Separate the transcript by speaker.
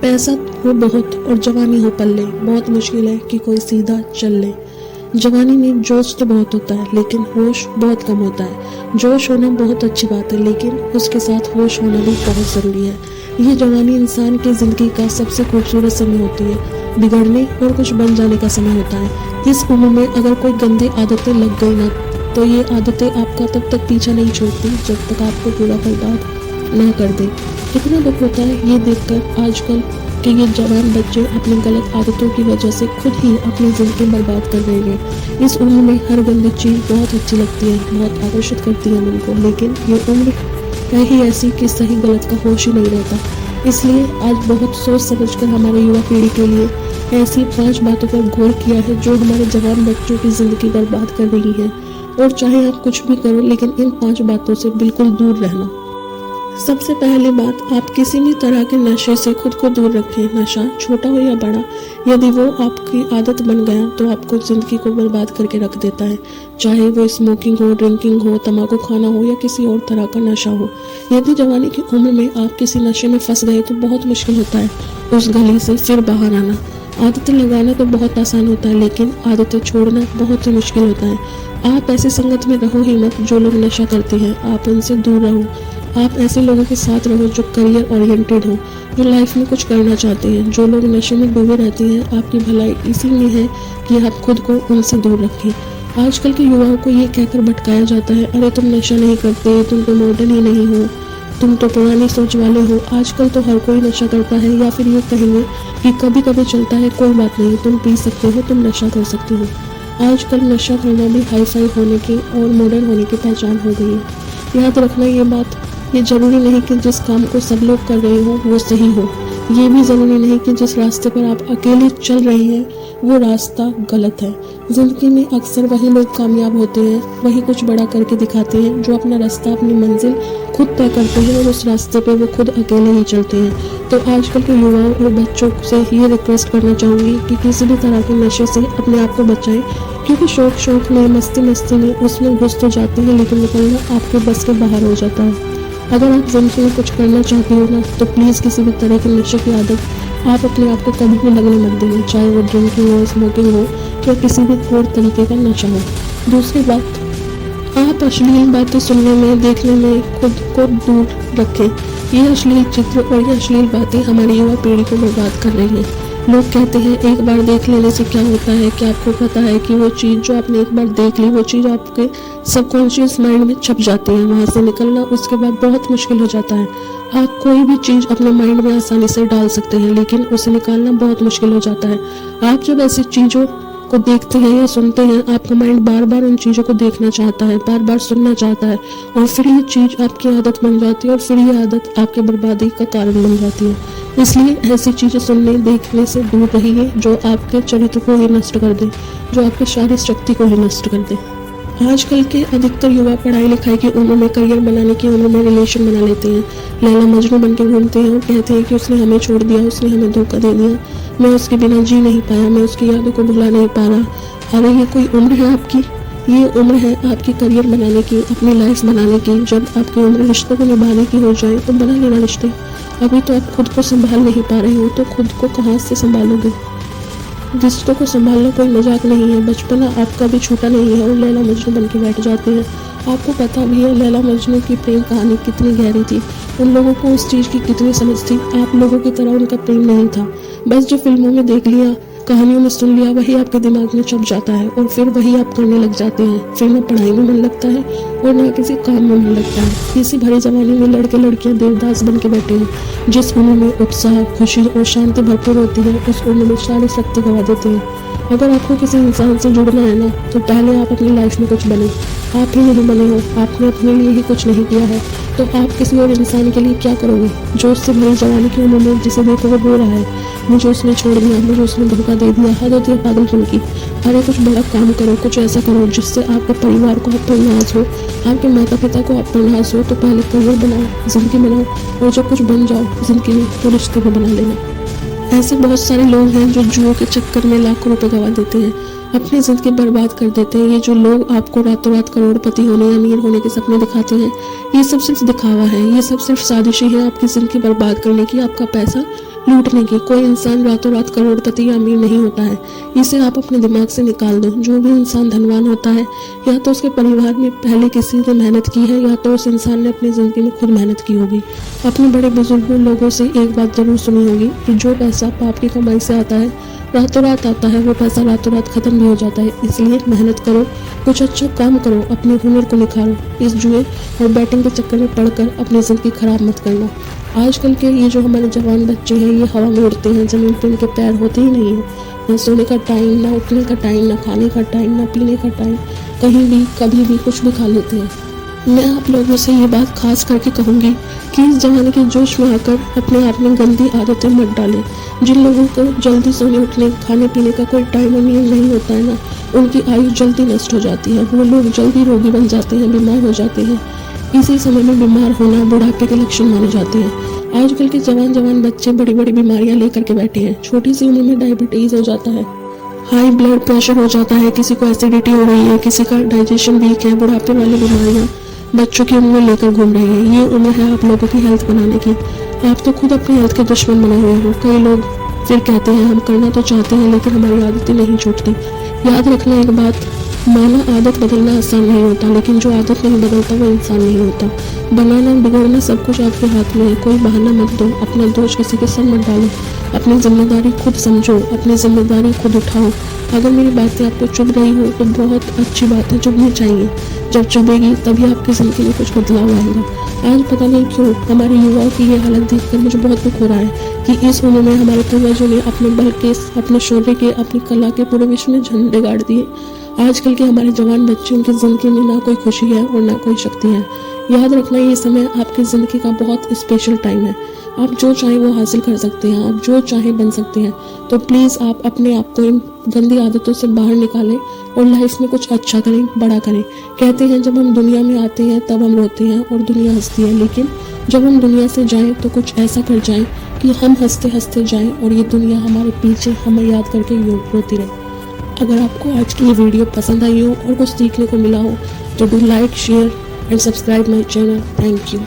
Speaker 1: पैसा हो बहुत और जवानी हो पल्ले, बहुत मुश्किल है कि कोई सीधा चल ले। जवानी में जोश तो बहुत होता है लेकिन होश बहुत कम होता है। जोश होना बहुत अच्छी बात है लेकिन उसके साथ होश होना भी बहुत ज़रूरी है। ये जवानी इंसान की ज़िंदगी का सबसे खूबसूरत समय होती है। बिगड़ने और कुछ बन जाने का समय होता है। इस उम्र में अगर कोई गंदी आदतें लग गई ना तो ये आदतें आपका तब तक पीछा नहीं छोड़ती जब तक आपको पूरा बर्बाद ना कर दे। कितना दुख होता है ये देखकर आजकल कि ये जवान बच्चे अपनी गलत आदतों की वजह से खुद ही अपनी ज़िंदगी बर्बाद कर रहे हैं। इस उम्र में हर गंदी चीज़ बहुत अच्छी लगती है, बहुत आकर्षित करती है मन को, लेकिन ये उम्र है ही ऐसी कि सही गलत का होश ही नहीं रहता। इसलिए आज बहुत सोच समझकर हमारे युवा पीढ़ी के लिए ऐसी 5 बातों पर गौर किया है जो हमारे जवान बच्चों की ज़िंदगी बर्बाद कर रही है। और चाहे आप कुछ भी करो लेकिन इन 5 बातों से बिल्कुल दूर रहना। सबसे पहली बात, आप किसी भी तरह के नशे से खुद को दूर रखें। नशा छोटा हो या बड़ा, यदि वो आपकी आदत बन गया तो आपको ज़िंदगी को बर्बाद करके रख देता है। चाहे वो स्मोकिंग हो, ड्रिंकिंग हो, तंबाकू खाना हो या किसी और तरह का नशा हो। यदि जवानी की उम्र में आप किसी नशे में फंस गए तो बहुत मुश्किल होता है उस गली से फिर बाहर आना। आदतें लगाना तो बहुत आसान होता है लेकिन आदतें छोड़ना बहुत ही मुश्किल होता है। आप ऐसी संगत में रहो ही मत जो लोग नशा करते हैं, आप उनसे दूर रहो। आप ऐसे लोगों के साथ रहो जो करियर ओरिएंटेड हो, जो लाइफ में कुछ करना चाहते हैं। जो लोग नशे में डूबे रहते हैं आपकी भलाई इसी में है कि आप खुद को उनसे दूर रखें। आजकल के युवाओं को ये कहकर भटकाया जाता है, अरे तुम नशा नहीं करते, तुम तो मॉडर्न ही नहीं हो, तुम तो पुरानी सोच वाले हो। आजकल तो हर कोई नशा करता है, या फिर ये कहेंगे कि कभी कभी चलता है, कोई बात नहीं, तुम पी सकते हो, तुम नशा कर सकते हो। आजकल नशा करना भी हाई फाई होने की और मॉडर्न होने की पहचान हो गई है। याद रखना ये बात, ये जरूरी नहीं कि जिस काम को सब लोग कर रहे हो वो सही हो। ये भी जरूरी नहीं कि जिस रास्ते पर आप अकेले चल रहे हैं वो रास्ता गलत है। जिंदगी में अक्सर वही लोग कामयाब होते हैं, वही कुछ बड़ा करके दिखाते हैं, जो अपना रास्ता, अपनी मंजिल खुद तय करते हैं और उस रास्ते पे वो खुद अकेले ही चलते हैं। तो आजकल के युवाओं और बच्चों से ये रिक्वेस्ट करना चाहूँगी कि किसी भी तरह के नशे से अपने आप को बचाएं, क्योंकि शौक में, मस्ती में उसमें घुस तो जाते हैं लेकिन निकलना आपके बस के बाहर हो जाता है। अगर आप जिंदगी में कुछ करना चाहते हो ना तो प्लीज़ किसी भी तरह के नशे की आदत आप अपने आप को कभी भी लगने मत देना, चाहे वो ड्रिंकिंग हो, स्मोकिंग हो या किसी भी और तरीके का नशा हो। दूसरी बात, आप अश्लील बातें सुनने में, देखने में खुद को दूर रखें। ये अश्लील चित्र और ये अश्लील बातें हमारी युवा पीढ़ी को बर्बाद कर रही हैं। लोग कहते हैं एक बार देख लेने से क्या होता है, क्या आपको पता है कि वो चीज़ जो आपने एक बार देख ली वो चीज़ आपके सबकॉन्शियस माइंड में छप जाती है, वहाँ से निकलना उसके बाद बहुत मुश्किल हो जाता है। आप कोई भी चीज़ अपने माइंड में आसानी से डाल सकते हैं लेकिन उसे निकालना बहुत मुश्किल हो जाता है। आप जब ऐसी चीज़ों को देखते हैं या सुनते हैं, आपका माइंड बार बार उन चीज़ों को देखना चाहता है, बार बार सुनना चाहता है और फिर ये चीज़ आपकी आदत बन जाती है और फिर ये आदत आपके बर्बादी का कारण बन जाती है। इसलिए ऐसी चीज़ें सुनने, देखने से दूर रहिए जो आपके चरित्र को ही नष्ट कर दे, जो आपकी शारीरिक शक्ति को ही नष्ट कर दे। आजकल के अधिकतर युवा पढ़ाई लिखाई की उम्र में, करियर बनाने की उम्र में रिलेशन बना लेते हैं, लैला मजनू बन के घूमते हैं और कहते हैं कि उसने हमें छोड़ दिया, उसने हमें धोखा दे दिया, मैं उसके बिना जी नहीं पाया, मैं उसकी यादों को भुला नहीं पा रहा। अरे ये कोई उम्र है आपकी? ये उम्र है आपकी करियर बनाने की, अपनी लाइफ बनाने की। जब आपकी उम्र रिश्तों को निभाने की हो जाए तो बना लेना रिश्ते। अभी तो आप खुद को संभाल नहीं पा रहे हो तो खुद को कहाँ से संभालोगे? रिश्तों को संभालना कोई मजाक नहीं है। बचपना आपका भी छूटा नहीं है और लैला मजनू बन के बैठ जाते हैं। आपको पता भी है लैला मजनू की प्रेम कहानी कितनी गहरी थी, उन लोगों को उस चीज़ की कितनी समझ थी। आप लोगों की तरह उनका प्रेम नहीं था, बस जो फिल्मों में देख लिया, कहानियों में सुन लिया, वही आपके दिमाग में छप जाता है और फिर वही आप करने लग जाते हैं। फिर ना पढ़ाई में मन लगता है और ना किसी काम में मन लगता है। इसी भरी जवानी में लड़के लड़कियां देवदास बन के बैठे हैं। जिस उम्र में उत्साह, खुशी और शांति भरपूर होती है उस उम्र में सारी शक्ति गवा देते हैं। अगर आपको किसी इंसान से जुड़ना है ना तो पहले आप अपनी लाइफ में कुछ बने। आप ही नहीं बने हो, आपने अपने लिए ही कुछ नहीं किया है तो आप किसी और इंसान के लिए क्या करोगे? जो उससे भरी जवानी की उम्र में जिसे देखो वो रो रहा है, मुझे उसने छोड़ दिया, मुझे उसने धोखा दे दिया, हद होती है पागलपन की। अरे कुछ बड़ा काम करो, कुछ ऐसा करो जिससे आपके परिवार को आप पर नाज हो, आपके माता पिता को आप पर नाज हो। तो पहले करियर बनाओ, जिंदगी बनाओ और जब कुछ बन जाओ जिंदगी में तो रिश्ते भी बना लेना। ऐसे बहुत सारे लोग हैं जो जुओं के चक्कर में लाखों रुपए गवा देते हैं, अपनी जिंदगी बर्बाद कर देते हैं। ये जो लोग आपको रातों रात करोड़पति होने या अमीर होने के सपने दिखाते हैं, ये सब सिर्फ दिखावा है, ये सब सिर्फ साजिशें हैं आपकी जिंदगी बर्बाद करने की। आपका पैसा लूटने की। कोई इंसान रातों रात करोड़पति या अमीर नहीं होता है, इसे आप अपने दिमाग से निकाल दो। जो भी इंसान धनवान होता है या तो उसके परिवार में पहले किसी ने मेहनत की है या तो उस इंसान ने अपनी ज़िंदगी में खुद मेहनत की होगी। अपने बड़े बुजुर्गों लोगों से एक बात जरूर सुनी होगी कि जो पैसा पाप की कमाई से आता है रातों रात आता है, वो पैसा रातों रात खत्म भी हो जाता है। इसलिए मेहनत करो, कुछ अच्छा काम करो, अपने हुनर को निखारो। इस जुए और बैटिंग के चक्कर में पड़कर अपनी ज़िंदगी खराब मत करना। आजकल के ये जो हमारे जवान बच्चे हैं ये हवा में उड़ते हैं, ज़मीन पे इनके पैर होते ही नहीं हैं। ना सोने का टाइम, ना उठने का टाइम, ना खाने का टाइम, ना पीने का टाइम, कहीं भी कभी भी कुछ भी खा लेते हैं। मैं आप लोगों से ये बात खास करके कहूँगी कि इस जमाने के जोश में आकर अपने आप में गंदी आदतें मत डालें। जिन लोगों को जल्दी सोने उठने खाने पीने का कोई टाइम और नियम नहीं होता है ना, उनकी आयु जल्दी नष्ट हो जाती है। वो लोग जल्दी रोगी बन जाते हैं, बीमार हो जाते हैं। इसी समय में बीमार होना बुढ़ापे के लक्षण माने जाते हैं। आजकल के जवान बच्चे बड़ी बड़ी बीमारियां लेकर के बैठे हैं। छोटी सी उम्र में डायबिटीज हो जाता है, हाई ब्लड प्रेशर हो जाता है, किसी को एसिडिटी हो रही है, किसी का डाइजेशन वीक है। बुढ़ापे वाली बीमारियां बच्चों की उम्र में लेकर घूम रही है। ये उम्र है आप लोगों की हेल्थ बनाने की। आप तो खुद अपनी हेल्थ के दुश्मन बने हुए हो। कई लोग फिर कहते हैं हम करना तो चाहते हैं लेकिन हमारी आदतें नहीं छूटती। याद रखना एक बात, माना आदत बदलना आसान नहीं होता, लेकिन जो आदत नहीं बदलता वो इंसान नहीं होता। बनाना बिगड़ना सब कुछ आपके हाथ में है। कोई बहाना मत दो, अपना दोष किसी के सर मत डालो। अपनी जिम्मेदारी खुद समझो, अपनी जिम्मेदारी खुद उठाओ। अगर मेरी बातें आपको चुभ रही हो तो बहुत अच्छी बात है, चुभनी चाहिए। जब चुभेगी तभी आपकी जिंदगी में कुछ बदलाव आएगा। आज पता नहीं क्यों हमारे युवाओं की ये हालत देखकर मुझे बहुत दुख हो रहा है कि इस उम्र में हमारे पूर्वजों ने अपने बल के, अपने शौर्य के, अपनी कला के पूरे विश्व में झंडे गाड़ दिए। आजकल के हमारे जवान बच्चे, उनकी जिंदगी में ना कोई खुशी है और ना कोई शक्ति है। याद रखना ये समय आपकी जिंदगी का बहुत स्पेशल टाइम है। आप जो चाहें वो हासिल कर सकते हैं, आप जो चाहें बन सकते हैं। तो प्लीज़ आप अपने आप को इन गंदी आदतों से बाहर निकालें और लाइफ में कुछ अच्छा करें, बड़ा करें। कहते हैं जब हम दुनिया में आते हैं तब हम रोते हैं और दुनिया हंसती है, लेकिन जब हम दुनिया से जाएं तो कुछ ऐसा कर जाएं कि हम हंसते हंसते जाएं और ये दुनिया हमारे पीछे हमें याद करके रोती रहे। अगर आपको आज की ये वीडियो पसंद आई हो और कुछ सीखने को मिला हो तो do like, share and subscribe my channel. Thank you.